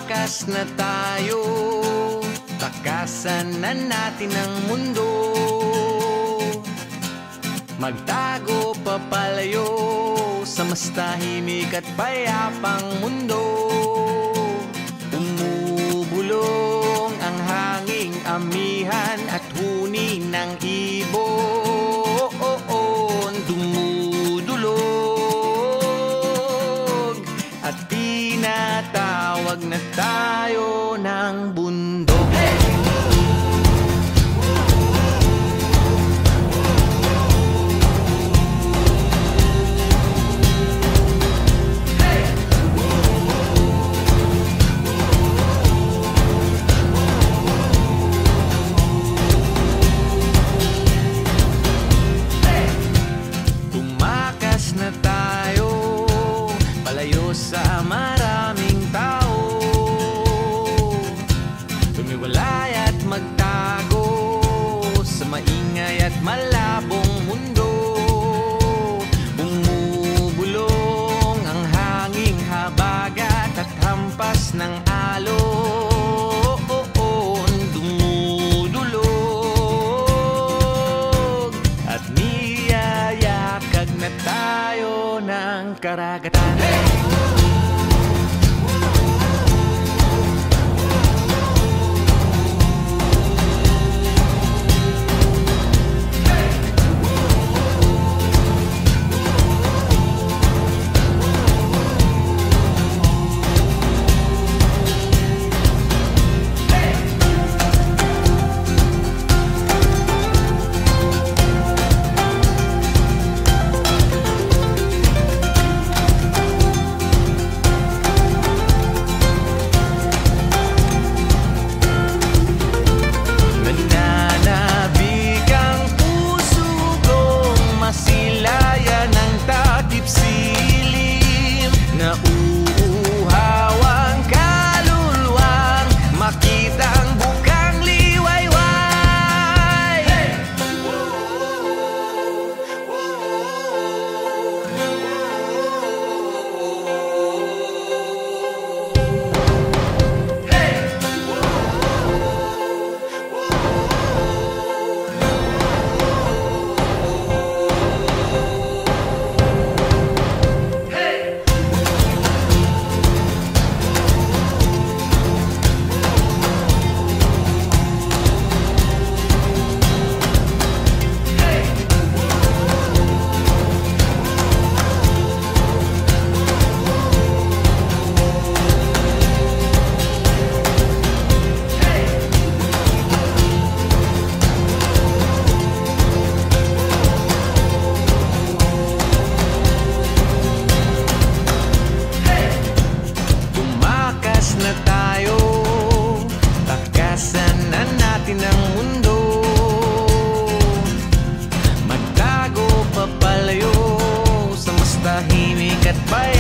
Tumakas na tayo, takasan na natin ang mundo. Magtago papalayo sa mas tahimik at payapang mundo. Umubulong ang hanging amihan at huni ng ibon. Dumudulog at tinatawag na tayo ng bundok. Na tayo, palayo sa maraming tao. Tumiwalay at magtago sa maingay at malabong mundo. Bumubulong ang hanging habagat at hampas ng alon. Dumudulog at niyayakag na tayo ng karagatan. Na tayo, takasan na natin ang mundo. Magtago papalayo sa mas tahimik at bayan.